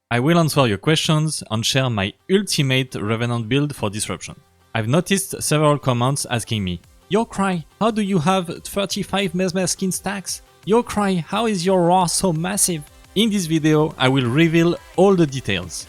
I will answer your questions and share my ultimate Revenant build for Disruption. I've noticed several comments asking me, "Yo Cry, how do you have 35 Mesmer skin stacks? Yo Cry, how is your roar so massive?" In this video, I will reveal all the details.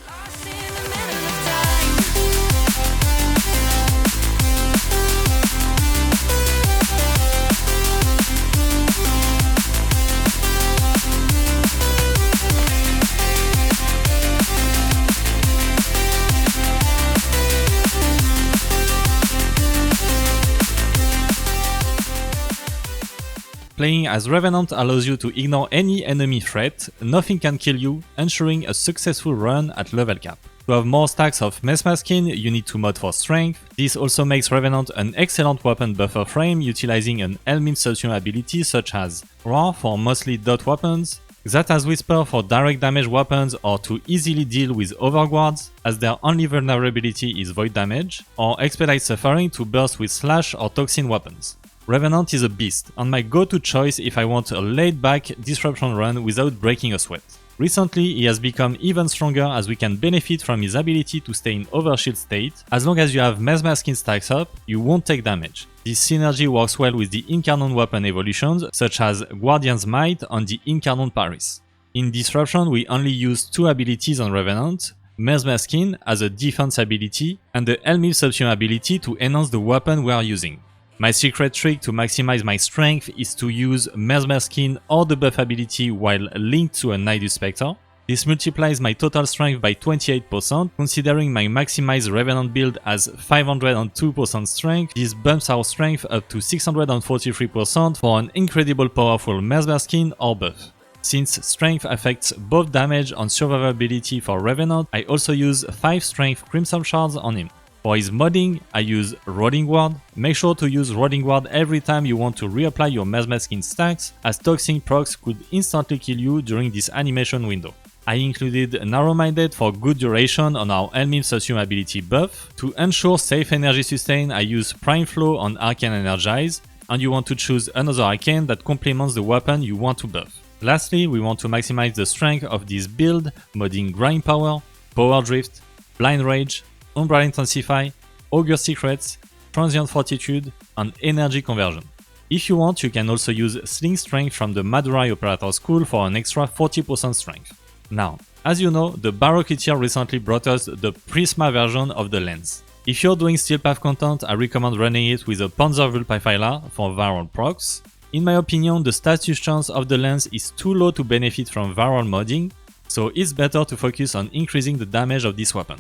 Playing as Revenant allows you to ignore any enemy threat, nothing can kill you, ensuring a successful run at level cap. To have more stacks of Mesmer skin, you need to mod for strength. This also makes Revenant an excellent weapon buffer frame, utilizing an Elmim subsume ability such as Roar for mostly dot weapons, Xata's Whisper for direct damage weapons or to easily deal with overguards, as their only vulnerability is void damage, or Expedite Suffering to burst with slash or toxin weapons. Revenant is a beast, and my go-to choice if I want a laid-back disruption run without breaking a sweat. Recently, he has become even stronger as we can benefit from his ability to stay in overshield state. As long as you have Mesmer skin stacks up, you won't take damage. This synergy works well with the Incarnon weapon evolutions, such as Guardian's Might and the Incarnon Paris. In Disruption, we only use two abilities on Revenant, Mesmer skin as a defense ability, and the Elmim subsume ability to enhance the weapon we are using. My secret trick to maximize my strength is to use Mesmer skin or the buff ability while linked to a Nidus Spectre. This multiplies my total strength by 28%, considering my maximized Revenant build as 502% strength. This bumps our strength up to 643% for an incredible powerful Mesmer skin or buff. Since strength affects both damage and survivability for Revenant, I also use 5 strength Crimson Shards on him. For his modding, I use Rolling Ward. Make sure to use Rolling Ward every time you want to reapply your Mesmer skin stacks, as toxic procs could instantly kill you during this animation window. I included Narrow Minded for good duration on our Elmim subsume ability buff. To ensure safe energy sustain, I use Prime Flow on Arcane Energize, and you want to choose another Arcane that complements the weapon you want to buff. Lastly, we want to maximize the strength of this build, modding Grind Power, Power Drift, Blind Rage, Umbral Intensify, Augur Secrets, Transient Fortitude, and Energy Conversion. If you want, you can also use Sling Strength from the Madurai Operator School for an extra 40% strength. Now, as you know, the Baroque tier recently brought us the Prisma version of the Lenz. If you're doing Steel Path content, I recommend running it with a Panzer Vulpaphyla for viral procs. In my opinion, the status chance of the Lenz is too low to benefit from viral modding, so it's better to focus on increasing the damage of this weapon.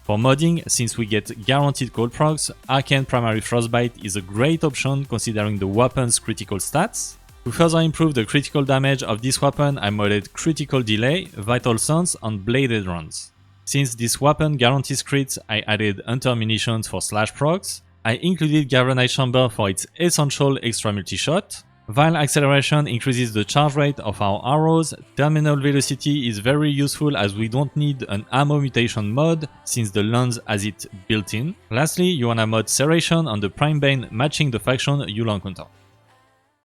For modding, since we get guaranteed cold procs, Arcane Primary Frostbite is a great option considering the weapon's critical stats. To further improve the critical damage of this weapon, I modded Critical Delay, Vital Sense, and Bladed Runs. Since this weapon guarantees crits, I added Hunter Munitions for slash procs. I included Galvanized Chamber for its essential extra multi-shot. While acceleration increases the charge rate of our arrows, terminal velocity is very useful as we don't need an ammo mutation mod since the Lenz has it built in. Lastly, you wanna mod Serration on the Prime Bane matching the faction you'll encounter.